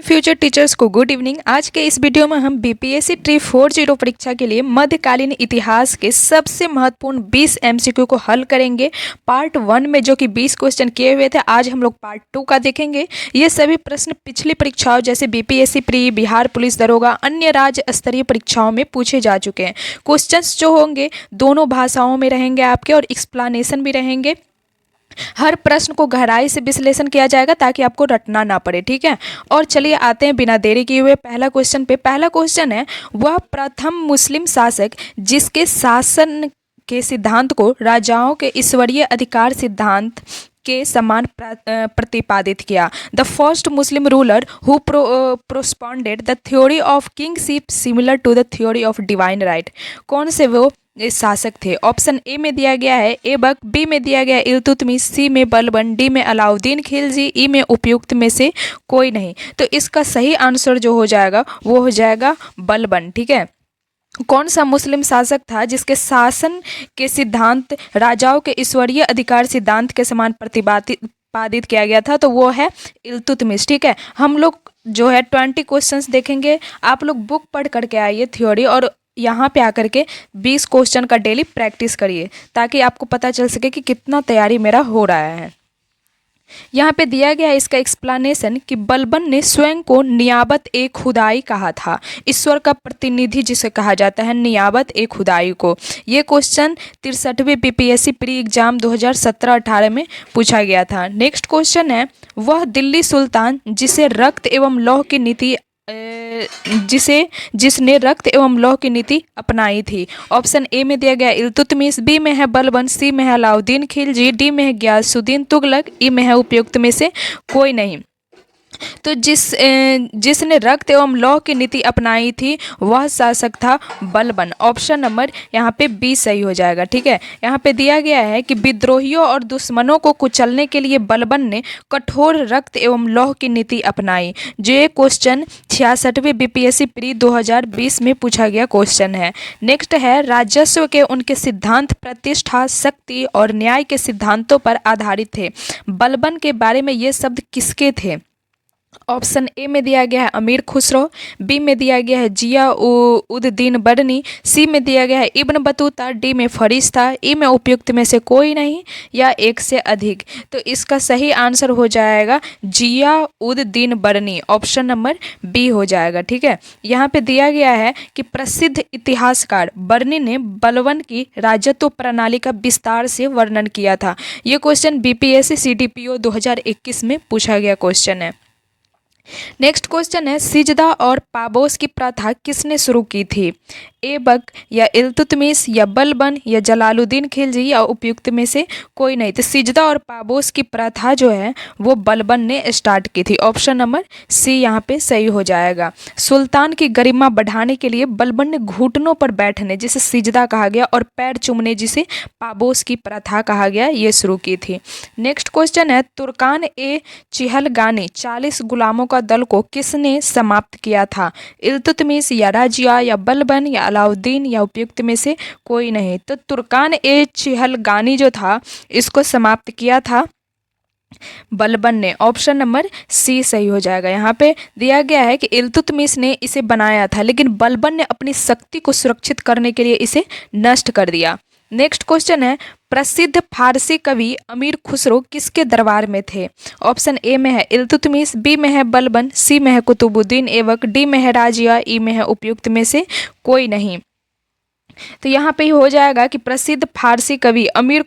Future teachers को good evening. आज के इस वीडियो में हम बीपीएससी ट्री 40 परीक्षा के लिए मध्यकालीन इतिहास के सबसे महत्वपूर्ण 20 एमसीक्यू को हल करेंगे। पार्ट 1 में जो कि 20 क्वेश्चन किए हुए थे, आज हम लोग पार्ट 2 का देखेंगे। ये सभी प्रश्न पिछली परीक्षाओं जैसे बीपीएससी प्री, बिहार पुलिस दरोगा, अन्य राज्य स्तरीय परीक्षाओं में पूछे जा चुके हैं। क्वेश्चंस जो होंगे दोनों भाषाओं में रहेंगे आपके, और एक्सप्लेनेशन भी रहेंगे। हर प्रश्न को गहराई से विश्लेषण किया जाएगा ताकि आपको रटना ना पड़े, ठीक है। और चलिए आते हैं बिना देरी किए हुए पहला क्वेश्चन पे। पहला क्वेश्चन है, वह प्रथम मुस्लिम शासक जिसके शासन के सिद्धांत को राजाओं के ईश्वरीय अधिकार सिद्धांत के समान प्रतिपादित किया। The first Muslim ruler who propounded the theory of kingship similar to the theory of divine right. कौन से वो शासक थे? ऑप्शन ए में दिया गया है ऐबक, बी में दिया गया है इल्तुतमिश, सी में बलबन, डी में अलाउद्दीन खिलजी, ई में उपयुक्त में से कोई नहीं। तो इसका सही आंसर जो हो जाएगा वो हो जाएगा बलबन, ठीक है। कौन सा मुस्लिम शासक था जिसके शासन के सिद्धांत राजाओं के ईश्वरीय अधिकार सिद्धांत के समान प्रतिपादित किया गया था? तो वो है इल्तुतमिश, ठीक है। हम लोग जो है 20 क्वेश्चंस देखेंगे। आप लोग बुक पढ़ करके आइए थ्योरी, और यहाँ पे आकर के 20 क्वेश्चन का डेली प्रैक्टिस करिए ताकि आपको पता चल सके कि कितना तैयारी मेरा हो रहा है। यहाँ पे दिया गया है इसका एक्सप्लेनेशन कि बलबन ने स्वयं को नियाबत ए खुदाई कहा था। ईश्वर का प्रतिनिधि जिसे कहा जाता है नियाबत ए खुदाई को। ये क्वेश्चन 63वें बीपीएससी प्री एग्जाम 2017-18 में पूछा गया था। नेक्स्ट क्वेश्चन है, वह दिल्ली सुल्तान जिसे रक्त एवं लौह की नीति जिसने रक्त एवं लौह की नीति अपनाई थी। ऑप्शन ए में दिया गया इल्तुतमिश, बी में है बलबन, सी में है अलाउद्दीन खिलजी, डी में है गियासुद्दीन तुगलक, ई में है उपयुक्त में से कोई नहीं। तो जिसने रक्त एवं लौह की नीति अपनाई थी वह शासक था बलबन। ऑप्शन नंबर यहाँ पे बी सही हो जाएगा, ठीक है। यहाँ पे दिया गया है कि विद्रोहियों और दुश्मनों को कुचलने के लिए बलबन ने कठोर रक्त एवं लौह की नीति अपनाई। जो ये क्वेश्चन 66वें बीपीएससी प्री 2020 में पूछा गया क्वेश्चन है। नेक्स्ट है, राजस्व के उनके सिद्धांत प्रतिष्ठा, शक्ति और न्याय के सिद्धांतों पर आधारित थे। बलबन के बारे में ये शब्द किसके थे? ऑप्शन ए में दिया गया है अमीर खुसरो, बी में दिया गया है जिया उद दीन बरनी, सी में दिया गया है इब्न बतूता, डी में फरिश्ता, ई में उपयुक्त में से कोई नहीं या एक से अधिक। तो इसका सही आंसर हो जाएगा जिया उद दीन बरनी। ऑप्शन नंबर बी हो जाएगा, ठीक है। यहाँ पे दिया गया है कि प्रसिद्ध इतिहासकार बरनी ने बलबन की राजत्व प्रणाली का विस्तार से वर्णन किया था। ये क्वेश्चन बीपीएससी सीडीपीओ 2021 में पूछा गया क्वेश्चन है। नेक्स्ट क्वेश्चन है, सिजदा और पाबोस की प्रथा किसने शुरू की थी? ऐबक या इल्तुतमिश या बलबन या जलालुद्दीन खिलजी या उपयुक्त में से कोई नहीं। तो सिजदा और पाबोस की प्रथा जो है वो बलबन ने स्टार्ट की थी। ऑप्शन नंबर सी यहाँ पे सही हो जाएगा। सुल्तान की गरिमा बढ़ाने के लिए बलबन ने घुटनों पर बैठने जिसे सिजदा कहा गया और पैर चूमने जिसे पाबोस की प्रथा कहा गया ये शुरू की थी। नेक्स्ट क्वेश्चन है, तुर्कान ए चिहलगानी 40 गुलामों का दल को किसने समाप्त किया था? इल्तुतमिश या राजिया या बलबन या अलाउद्दीन या उपयुक्त में से कोई नहीं। तो तुर्कान ए चिहलगानी जो था इसको समाप्त किया था बलबन ने। ऑप्शन नंबर सी सही हो जाएगा। यहाँ पे दिया गया है कि इल्तुतमिश ने इसे बनाया था लेकिन बलबन ने अपनी शक्ति को सुरक्षित करने के लिए इसे नष्ट कर दिया। नेक्स्ट क्वेश्चन है, प्रसिद्ध फारसी कवि अमीर खुसरो किसके दरबार में थे? ऑप्शन ए में है इल्तुतमिश, बी में है बलबन, सी में है कुतुबुद्दीन ऐबक, डी में है राजिया, ई में है उपयुक्त में से कोई नहीं। तो यहाँ पे ही हो जाएगा कि प्रसिद्ध फारसी कवि अमीर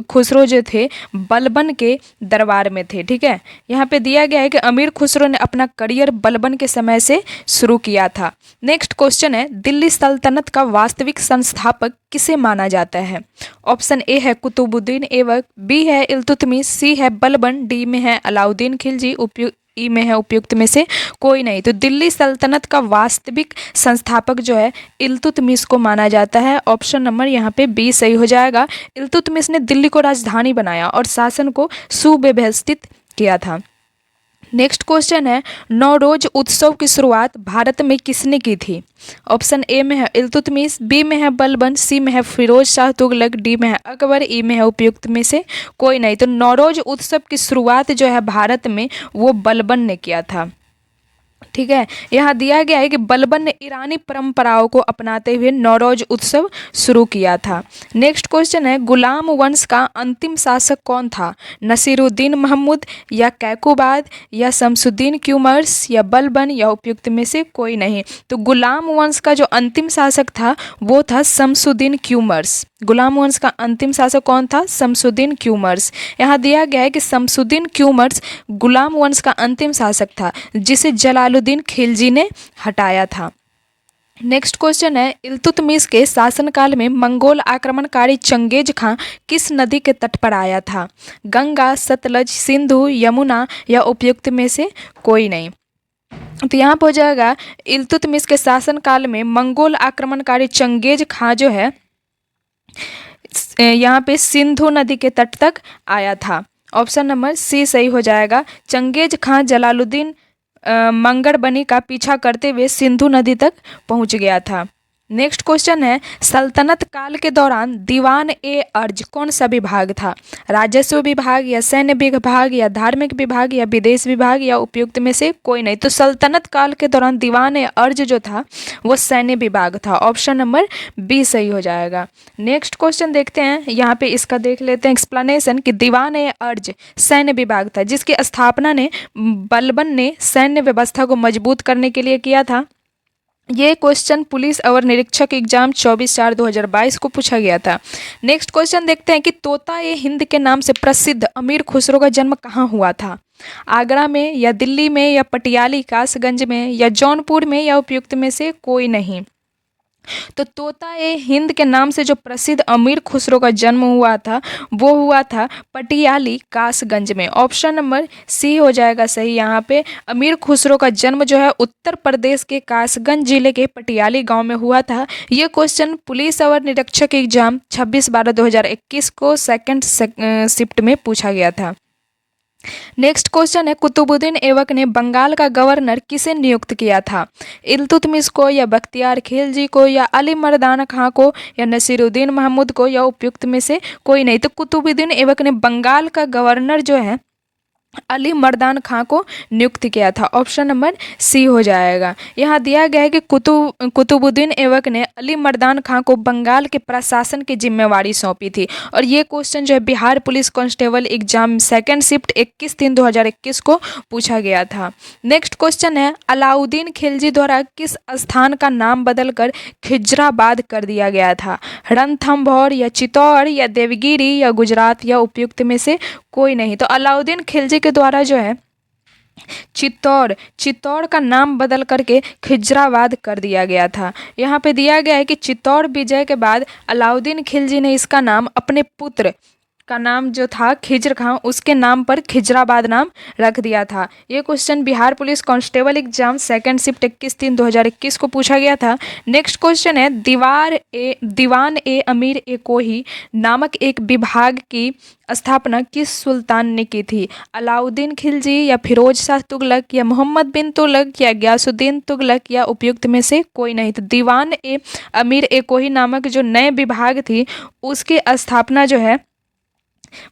खुसरो जो थे बलबन के दरबार में थे, ठीक है। यहाँ पे दिया गया है कि अमीर खुसरो ने अपना करियर बलबन के समय से शुरू किया था। नेक्स्ट क्वेश्चन है, दिल्ली सल्तनत का वास्तविक संस्थापक किसे माना जाता है? ऑप्शन ए है कुतुबुद्दीन ऐबक, बी है इल्तुतमिश, सी है बलबन, डी में है अलाउद्दीन खिलजी, ई में है उपयुक्त में से कोई नहीं। तो दिल्ली सल्तनत का वास्तविक संस्थापक जो है इल्तुतमिश को माना जाता है। ऑप्शन नंबर यहाँ पे बी सही हो जाएगा। इल्तुतमिश ने दिल्ली को राजधानी बनाया और शासन को सुव्यवस्थित किया था। नेक्स्ट क्वेश्चन है, नौरोज उत्सव की शुरुआत भारत में किसने की थी? ऑप्शन ए में है इल्तुतमिश, बी में है बलबन, सी में है फिरोज शाह तुगलक, डी में है अकबर, ई में है उपयुक्त में से कोई नहीं। तो नौरोज उत्सव की शुरुआत जो है भारत में वो बलबन ने किया था। ठीक है। यहाँ दिया गया है कि बलबन ने ईरानी परंपराओं को अपनाते हुए नौरोज उत्सव शुरू किया था। नेक्स्ट क्वेश्चन है, गुलाम वंश का अंतिम शासक कौन था? नसीरुद्दीन महमूद या कैकुबाद या शमसुद्दीन क्यूमर्स या बलबन या उपयुक्त में से कोई नहीं। तो गुलाम वंश का जो अंतिम शासक था वो था शमसुद्दीन क्यूमर्स। गुलाम वंश का अंतिम शासक कौन था? शमसुद्दीन क्यूमर्स। यहाँ दिया गया है कि शमसुद्दीन क्यूमर्स गुलाम वंश का अंतिम शासक था जिसे जलालुद्दीन खिलजी ने हटाया था। नेक्स्ट क्वेश्चन है, इल्तुतमिश के शासनकाल में मंगोल आक्रमणकारी चंगेज खां किस नदी के तट पर आया था? गंगा, सतलज, सिंधु, यमुना या उपयुक्त में से कोई नहीं। तो यहाँ पर हो जाएगा, इल्तुतमिश के शासनकाल में मंगोल आक्रमणकारी चंगेज खां जो है यहाँ पे सिंधु नदी के तट तक आया था। ऑप्शन नंबर सी सही हो जाएगा। चंगेज खां जलालुद्दीन मंगड़बनी का पीछा करते हुए सिंधु नदी तक पहुंच गया था। नेक्स्ट क्वेश्चन है, सल्तनत काल के दौरान दीवान ए अर्ज कौन सा विभाग था? राजस्व विभाग या सैन्य विभाग या धार्मिक विभाग या विदेश विभाग या उपयुक्त में से कोई नहीं। तो सल्तनत काल के दौरान दीवान ए अर्ज जो था वो सैन्य विभाग था। ऑप्शन नंबर बी सही हो जाएगा। नेक्स्ट क्वेश्चन देखते हैं, यहाँ पे इसका देख लेते हैं एक्सप्लेनेशन कि दीवान ए अर्ज सैन्य विभाग था जिसकी स्थापना ने बलबन ने सैन्य व्यवस्था को मजबूत करने के लिए किया था। ये क्वेश्चन पुलिस और निरीक्षक एग्जाम 24/4/2022 को पूछा गया था। नेक्स्ट क्वेश्चन देखते हैं कि तोता ए हिंद के नाम से प्रसिद्ध अमीर खुसरो का जन्म कहाँ हुआ था? आगरा में या दिल्ली में या पटियाली कासगंज में या जौनपुर में या उपयुक्त में से कोई नहीं। तो तोता ए हिंद के नाम से जो प्रसिद्ध अमीर खुसरो का जन्म हुआ था वो हुआ था पटियाली कासगंज में। ऑप्शन नंबर सी हो जाएगा सही। यहाँ पे अमीर खुसरो का जन्म जो है उत्तर प्रदेश के कासगंज जिले के पटियाली गांव में हुआ था। ये क्वेश्चन पुलिस और निरीक्षक एग्जाम 26/12/2021 को सेकंड शिफ्ट में पूछा गया था। नेक्स्ट क्वेश्चन है, कुतुबुद्दीन ऐबक ने बंगाल का गवर्नर किसे नियुक्त किया था? इल्तुतमिश को या बख्तियार खिलजी को या अली मर्दाना खां को या नसीरुद्दीन महमूद को या उपयुक्त में से कोई नहीं। तो कुतुबुद्दीन ऐबक ने बंगाल का गवर्नर जो है अली मर्दान खां को नियुक्त किया था। ऑप्शन नंबर सी हो जाएगा। यहाँ दिया गया है कि कुतुबुद्दीन ऐबक ने अली मर्दान खां को बंगाल के प्रशासन की जिम्मेवारी सौंपी थी। और ये क्वेश्चन जो है Bihar police constable exam second shift 21/3/2021 को पूछा गया था। नेक्स्ट क्वेश्चन है, अलाउद्दीन खिलजी द्वारा किस स्थान का नाम बदलकर खिजराबाद कर दिया गया था? रणथंभौर या चित्तौड़ या देवगिरी या गुजरात या उपयुक्त में से कोई नहीं। तो अलाउद्दीन खिलजी के द्वारा जो है चित्तौड़ का नाम बदल करके खिजराबाद कर दिया गया था। यहाँ पे दिया गया है कि चित्तौड़ विजय के बाद अलाउद्दीन खिलजी ने इसका नाम अपने पुत्र का नाम जो था खिज्र खां उसके नाम पर खिजराबाद नाम रख दिया था। ये question Bihar police constable exam second shift 21/3/2021 को पूछा गया था। नेक्स्ट क्वेश्चन है, दीवान ए अमीर ए कोही नामक एक विभाग की स्थापना किस सुल्तान ने की थी? अलाउद्दीन खिलजी या फिरोज शाह तुगलक या मोहम्मद बिन तुगलक या गयासुद्दीन तुगलक या उपयुक्त में से कोई नहीं। तो दीवान ए अमीर ए कोही नामक जो नए विभाग थी उसकी स्थापना जो है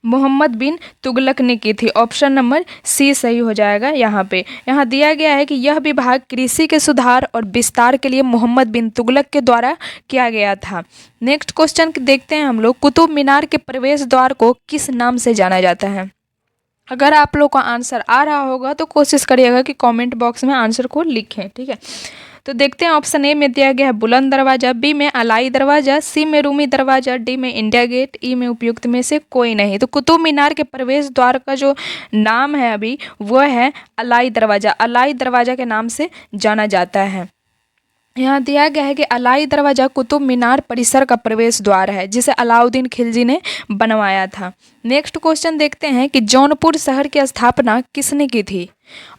मोहम्मद बिन तुगलक ने की थी। ऑप्शन नंबर सी सही हो जाएगा। यहाँ दिया गया है कि यह विभाग कृषि के सुधार और विस्तार के लिए मोहम्मद बिन तुगलक के द्वारा किया गया था। नेक्स्ट क्वेश्चन देखते हैं हम लोग, कुतुब मीनार के प्रवेश द्वार को किस नाम से जाना जाता है? अगर आप लोग का आंसर आ रहा होगा तो कोशिश करिएगा कि कमेंट बॉक्स में आंसर को लिखें। ठीक है, तो देखते हैं ऑप्शन ए में दिया गया है बुलंद दरवाज़ा, बी में अलाई दरवाज़ा, सी में रूमी दरवाज़ा, डी में इंडिया गेट, ई में उपयुक्त में से कोई नहीं। तो कुतुब मीनार के प्रवेश द्वार का जो नाम है अभी वो है अलाई दरवाज़ा। अलाई दरवाज़ा के नाम से जाना जाता है। यहाँ दिया गया है कि अलाई दरवाज़ा कुतुब मीनार परिसर का प्रवेश द्वार है जिसे अलाउद्दीन खिलजी ने बनवाया था। नेक्स्ट क्वेश्चन देखते हैं कि जौनपुर शहर की स्थापना किसने की थी?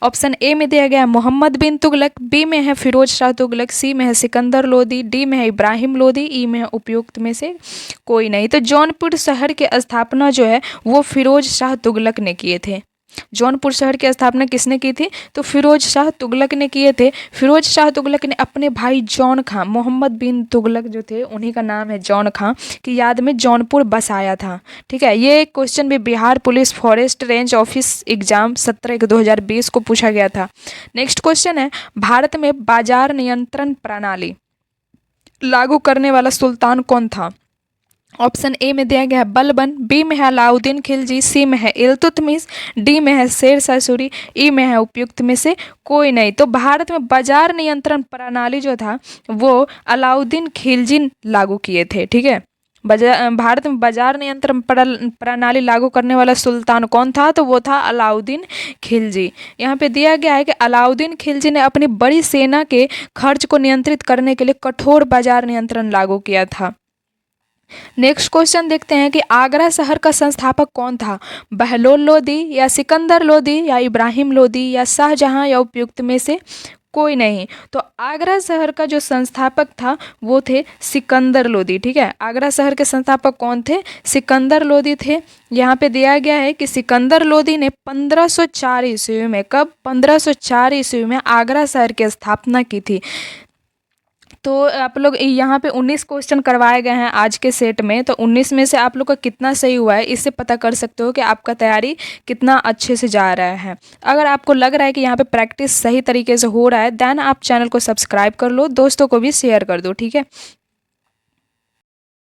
ऑप्शन ए में दिया गया है मोहम्मद बिन तुगलक, बी में है फिरोज शाह तुगलक, सी में है सिकंदर लोदी, डी में है इब्राहिम लोदी, ई में है उपयुक्त में से कोई नहीं। तो जौनपुर शहर की स्थापना जो है वो फिरोज शाह तुगलक ने किए थे। जौनपुर शहर की स्थापना किसने की थी? तो फिरोज शाह तुगलक ने किए थे। फिरोज शाह तुगलक ने अपने भाई जौन खां, मोहम्मद बिन तुगलक जो थे उन्हीं का नाम है जौन खां, की याद में जौनपुर बसाया था। ठीक है, ये क्वेश्चन भी Bihar police forest range office exam 17/1/2020 को पूछा गया था। नेक्स्ट क्वेश्चन है, भारत में बाजार नियंत्रण प्रणाली लागू करने वाला सुल्तान कौन था? ऑप्शन ए में दिया गया है बलबन, बी में है अलाउद्दीन खिलजी, सी में है इल्तुतमिश, डी में है शेर शाह सूरी, ई में है उपयुक्त में से कोई नहीं। तो भारत में बाजार नियंत्रण प्रणाली जो था वो अलाउद्दीन खिलजी लागू किए थे। ठीक है, भारत में बाजार नियंत्रण प्रणाली लागू करने वाला सुल्तान कौन था? तो वो था अलाउद्दीन खिलजी। यहाँ पे दिया गया है कि अलाउद्दीन खिलजी ने अपनी बड़ी सेना के खर्च को नियंत्रित करने के लिए कठोर बाजार नियंत्रण लागू किया था। नेक्स्ट क्वेश्चन देखते हैं कि आगरा शहर का संस्थापक कौन था? बहलोल लोदी या सिकंदर लोदी या इब्राहिम लोदी या शाहजहां या उपयुक्त में से कोई नहीं। तो आगरा शहर का जो संस्थापक था वो थे सिकंदर लोदी। ठीक है, आगरा शहर के संस्थापक कौन थे? सिकंदर लोदी थे। यहाँ पे दिया गया है कि सिकंदर लोदी ने 1504 ईस्वी में, कब? 1504 ईस्वी में आगरा शहर की स्थापना की थी। तो आप लोग यहाँ पे 19 क्वेश्चन करवाए गए हैं आज के सेट में, तो 19 में से आप लोग का कितना सही हुआ है इससे पता कर सकते हो कि आपका तैयारी कितना अच्छे से जा रहा है। अगर आपको लग रहा है कि यहाँ पे प्रैक्टिस सही तरीके से हो रहा है देन आप चैनल को सब्सक्राइब कर लो, दोस्तों को भी शेयर कर दो। ठीक है।